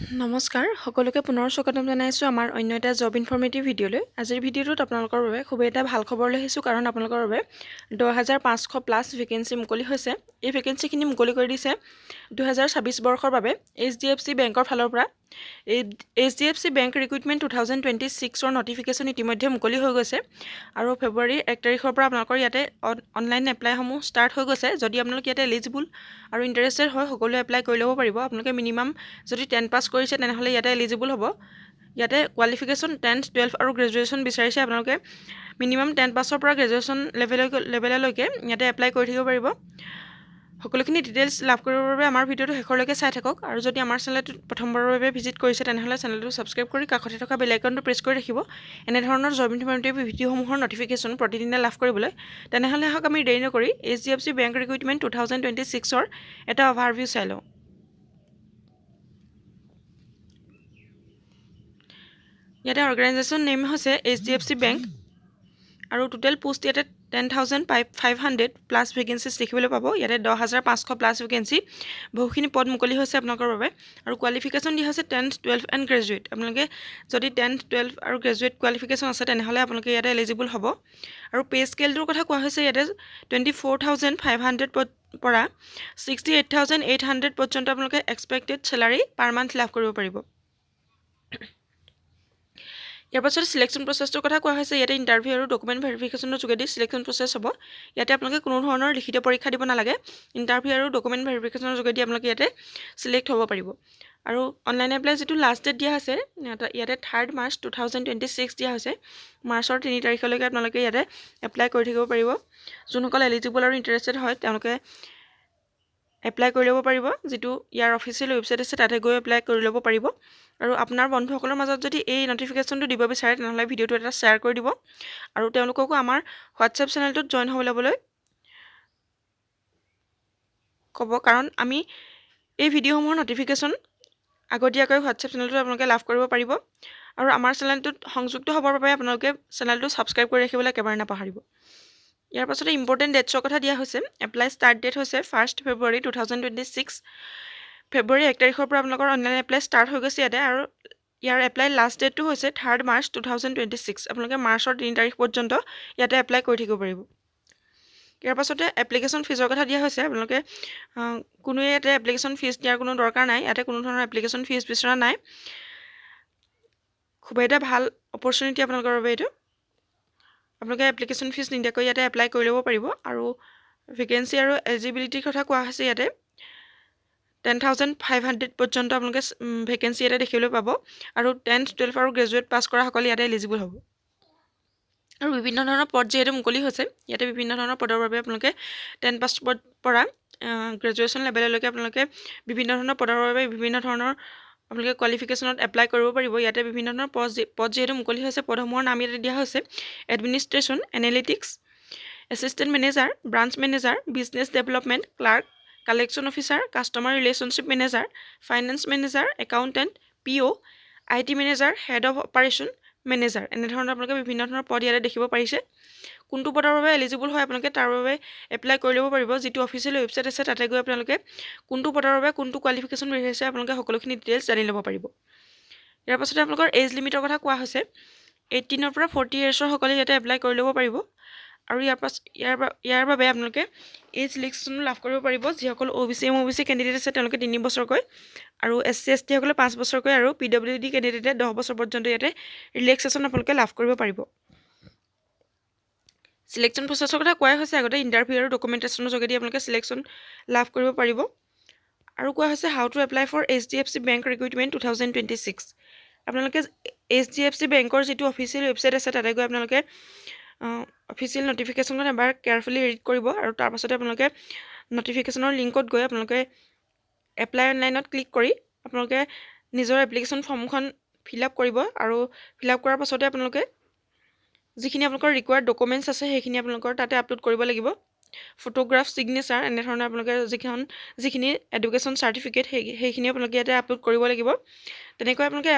নমস্কাৰ সকলোকে পুনৰ স্বাগতম জনাইছোঁ আমাৰ অন্য এটা জব ইনফৰ্মেটিভ ভিডিঅ'লৈ। আজিৰ ভিডিঅ'টোত আপোনালোকৰ বাবে খুবেই এটা ভাল খবৰ লৈ আহিছোঁ, কাৰণ আপোনালোকৰ বাবে 10,500 প্লাছ ভেকেঞ্চি মুকলি হৈছে। এই ভেকেঞ্চিখিনি মুকলি কৰি দিছে 2026 বৰ্ষৰ বাবে HDFC বেংকৰ ফালৰ পৰা। এই HDFC বেংক ৰিক্ৰুইটমেণ্ট 2026ৰ নটিফিকেশ্যন ইতিমধ্যে মুকলি হৈ গৈছে, আৰু ফেব্ৰুৱাৰীৰ 1 তাৰিখৰ পৰা আপোনালোকৰ ইয়াতে অনলাইন এপ্লাইসমূহ ষ্টাৰ্ট হৈ গৈছে। যদি আপোনালোক ইয়াতে এলিজিবল আৰু ইণ্টাৰেষ্টেড হয়, সকলোৱে এপ্লাই কৰি ল'ব পাৰিব। আপোনালোকে মিনিমাম যদি 10 পাছ কৰিছে তেনেহ'লে ইয়াতে এলিজিবল হ'ব। ইয়াতে কোৱালিফিকেশ্যন 10, 12 আৰু গ্ৰেজুৱেশ্যন বিচাৰিছে। আপোনালোকে মিনিমাম 10 পাছৰ পৰা গ্ৰেজুৱেশ্যন লেভেললৈকে ইয়াতে এপ্লাই কৰি থাকিব পাৰিব। সকলোখিনি ডিটেইলছ লাভ কৰিবৰ বাবে আমাৰ ভিডিঅ'টো শেষলৈকে চাই থাকক, আৰু যদি আমাৰ চেনেলটো প্ৰথমবাৰৰ বাবে ভিজিট কৰিছে তেনেহ'লে চেনেলটো ছাবস্ক্ৰাইব কৰি কাষতে থকা বেল আইকনটো প্ৰেছ কৰি ৰাখিব এনেধৰণৰ জব ইনফৰ্মেটিভ ভিডিঅ'সমূহৰ নটিফিকেশ্যন প্ৰতিদিনে লাভ কৰিবলৈ। তেনেহ'লে আহক আমি দেৰি নকৰি HDFC বেংক ৰিক্ৰুইটমেণ্ট 2026ৰ এটা অভাৰভিউ চাই লওঁ। ইয়াতে অৰ্গেনাইজেশ্যন নেম হৈছে HDFC বেংক, আৰু টোটেল পোষ্ট ইয়াতে 10,500 প্লাছ ভেকেঞ্চিজ দেখিবলৈ পাব। ইয়াতে 10,500 প্লাছ ভেকেঞ্চি, বহুখিনি পদ মুকলি হৈছে আপোনালোকৰ বাবে। আৰু কোৱালিফিকেশ্যন দিয়া হৈছে 10, 12 এণ্ড গ্ৰেজুৱেট। আপোনালোকে যদি 10, 12 আৰু গ্ৰেজুৱেট কোৱালিফিকেশ্যন আছে তেনেহ'লে আপোনালোকে ইয়াতে এলিজিবল হ'ব। আৰু পে' স্কেলটোৰ কথা কোৱা হৈছে ইয়াতে 24,500 পৰা 68,800 পৰ্যন্ত আপোনালোকে এক্সপেক্টেড চেলাৰী পাৰ মান্থ লাভ কৰিব পাৰিব। ইয়াৰ পাছত চিলেকশ্যন প্ৰচেছটোৰ কথা কোৱা হৈছে। ইয়াতে ইণ্টাৰভিউ আৰু ডকুমেণ্ট ভেৰিফিকেশ্যনৰ যোগেদি চিলেকশ্যন প্ৰচেছ হ'ব। ইয়াতে আপোনালোকে কোনো ধৰণৰ লিখিত পৰীক্ষা দিব নালাগে। ইণ্টাৰভিউ আৰু ডকুমেণ্ট ভেৰিফিকেশ্যনৰ যোগেদি আপোনালোকে ইয়াতে চিলেক্ট হ'ব পাৰিব। আৰু অনলাইন এপ্লাই যিটো লাষ্ট ডেট দিয়া আছে ইয়াতে 3 মাৰ্চ 2026 দিয়া হৈছে। মাৰ্চৰ 3 তাৰিখলৈকে আপোনালোকে ইয়াতে এপ্লাই কৰি থাকিব পাৰিব। যোনসকল এলিজিবল আৰু ইণ্টাৰেষ্টেড হয় তেওঁলোকে এপ্লাই কৰি ল'ব পাৰিব। যিটো ইয়াৰ অফিচিয়েল ৱেবছাইট আছে তাতে গৈ এপ্লাই কৰি ল'ব পাৰিব। আৰু আপোনাৰ বন্ধুসকলৰ মাজত যদি এই নটিফিকেশ্যনটো দিব বিচাৰে তেনেহ'লে ভিডিঅ'টো এটা শ্বেয়াৰ কৰি দিব, আৰু তেওঁলোককো আমাৰ হোৱাটছএপ চেনেলটোত জইন হৈ ল'বলৈ ক'ব, কাৰণ আমি এই ভিডিঅ'সমূহৰ নটিফিকেশ্যন আগতীয়াকৈ হোৱাটছএপ চেনেলটোত আপোনালোকে লাভ কৰিব পাৰিব। আৰু আমাৰ চেনেলটোত সংযুক্ত হ'বৰ বাবে আপোনালোকে চেনেলটো ছাবস্ক্ৰাইব কৰি ৰাখিবলৈ একেবাৰে নাপাহৰিব। ইয়াৰ পাছতে ইম্পৰ্টেণ্ট ডেটছৰ কথা দিয়া হৈছে। এপ্লাই ষ্টাৰ্ট ডেট হৈছে 1 ফেব্ৰুৱাৰী 2026। ফেব্ৰুৱাৰী 1 তাৰিখৰ পৰা আপোনালোকৰ অনলাইন এপ্লাই ষ্টাৰ্ট হৈ গৈছে ইয়াতে, আৰু ইয়াৰ এপ্লাই লাষ্ট ডেটটো হৈছে 3 মাৰ্চ 2026। আপোনালোকে মাৰ্চৰ 3 তাৰিখ পৰ্যন্ত ইয়াতে এপ্লাই কৰি থাকিব পাৰিব। ইয়াৰ পাছতে এপ্লিকেশ্যন ফিজৰ কথা দিয়া হৈছে। আপোনালোকে কোনোৱে ইয়াতে এপ্লিকেশ্যন ফিজ দিয়াৰ কোনো দৰকাৰ নাই। ইয়াতে কোনো ধৰণৰ এপ্লিকেশ্যন ফিজ বিচৰা নাই। খুবেই এটা ভাল অপৰচুনিটি আপোনালোকৰ বাবে এইটো। আপোনালোকে এপ্লিকেশ্যন ফিজ নিদিয়াকৈ ইয়াতে এপ্লাই কৰি ল'ব পাৰিব। আৰু ভেকেঞ্চি আৰু এলিজিবিলিটিৰ কথা কোৱা হৈছে ইয়াতে 10,500 পৰ্যন্ত আপোনালোকে ভেকেঞ্চি ইয়াতে দেখিবলৈ পাব। আৰু 10, 12 আৰু গ্ৰেজুৱেট পাছ কৰাসকলে ইয়াতে এলিজিবল হ'ব। আৰু বিভিন্ন ধৰণৰ পদ যিহেতু মুকলি হৈছে, ইয়াতে বিভিন্ন ধৰণৰ পদৰ বাবে আপোনালোকে 10 পাছ পৰা গ্ৰেজুৱেশ্যন লেভেললৈকে আপোনালোকে বিভিন্ন ধৰণৰ পদৰ বাবে বিভিন্ন ধৰণৰ আপোনালোকে কোৱালিফিকেশ্যনত এপ্লাই কৰিব পাৰিব। ইয়াতে বিভিন্ন ধৰণৰ পদ যিহেতু মুকলি হৈছে, পদসমূহৰ নাম ইয়াতে দিয়া হৈছে administration, analytics, assistant manager, branch manager, business development, clerk, collection officer, customer relationship manager, finance manager, accountant, PO, IT manager, head of operation manager. এনেধৰণৰ আপোনালোকে বিভিন্ন ধৰণৰ পদ ইয়াতে দেখিব পাৰিছে। কোনটো পদৰ বাবে এলিজিবল হয় আপোনালোকে তাৰ বাবে এপ্লাই কৰি ল'ব পাৰিব। যিটো অফিচিয়েল ৱেবছাইট আছে তাতে গৈ আপোনালোকে কোনটো পদৰ বাবে কোনটো কোৱালিফিকেশ্যন বিচাৰিছে আপোনালোকে সকলোখিনি ডিটেইলছ জানি ল'ব পাৰিব। ইয়াৰ পাছতে আপোনালোকৰ এজ লিমিটৰ কথা কোৱা হৈছে। 18 পৰা 40 ইয়াৰ্ছৰ সকলে ইয়াতে এপ্লাই কৰি ল'ব পাৰিব। আৰু ইয়াৰ বাবে আপোনালোকে এজ ৰিলেক্সেশ্যনো লাভ কৰিব পাৰিব। যিসকল OBC MOBC কেণ্ডিডেট আছে তেওঁলোকে 3 বছৰকৈ, আৰু SC ST সকলে 5 বছৰকৈ, আৰু PWD কেণ্ডিডেটে 10 বছৰ পৰ্যন্ত ইয়াতে ৰিলেক্সেশ্যন আপোনালোকে লাভ কৰিব পাৰিব। চিলেকশ্যন প্ৰচেছৰ কথা কোৱাই হৈছে আগতে। ইণ্টাৰভিউ আৰু ডকুমেণ্টেশ্যনৰ যোগেদি আপোনালোকে চিলেকশ্যন লাভ কৰিব পাৰিব। আৰু কোৱা হৈছে how to apply for HDFC bank recruitment 2026। আপোনালোকে HDFC বেংকৰ যিটো অফিচিয়েল ৱেবছাইট আছে তাতে গৈ আপোনালোকে অফিচিয়েল নটিফিকেশ্যনখন এবাৰ কেয়াৰফুলি ৰিড কৰিব, আৰু তাৰ পাছতে আপোনালোকে নটিফিকেশ্যনৰ লিংকত গৈ আপোনালোকে এপ্লাই অনলাইনত ক্লিক কৰি আপোনালোকে নিজৰ এপ্লিকেশ্যন ফৰ্মখন ফিল আপ কৰিব। আৰু ফিল আপ কৰাৰ পাছতে আপোনালোকে যিখিনি আপোনালোকৰ ৰিকুৱাৰ্ড ডকুমেণ্টছ আছে সেইখিনি আপোনালোকৰ তাতে আপলোড কৰিব লাগিব। ফটোগ্ৰাফ, ছিগনেচাৰ, এনেধৰণৰ আপোনালোকে যিখিনি এডুকেশ্যন চাৰ্টিফিকেট সেইখিনি আপোনালোকে ইয়াতে আপলোড কৰিব লাগিব। তেনেকৈ আপোনালোকে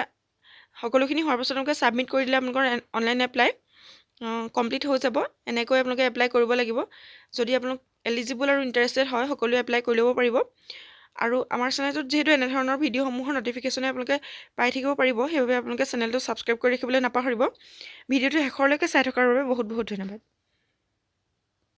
সকলোখিনি হোৱাৰ পাছত আপোনালোকে ছাবমিট কৰি দিলে আপোনালোকৰ অনলাইন এপ্লাই কমপ্লিট হৈ যাব। এনেকৈ আপোনালোকে এপ্লাই কৰিব লাগিব। যদি আপোনালোক এলিজিবল আৰু ইণ্টাৰেষ্টেড হয় সকলোৱে এপ্লাই কৰি ল'ব পাৰিব। আৰু আমাৰ চেনেলটোত যিহেতু এনেধৰণৰ ভিডিঅ'সমূহৰ ন'টিফিকেশ্যনে আপোনালোকে পাই থাকিব পাৰিব, সেইবাবে আপোনালোকে চেনেলটো ছাবস্ক্ৰাইব কৰি ৰাখিবলৈ নাপাহৰিব। ভিডিঅ'টো শেষৰলৈকে চাই থকাৰ বাবে বহুত বহুত ধন্যবাদ।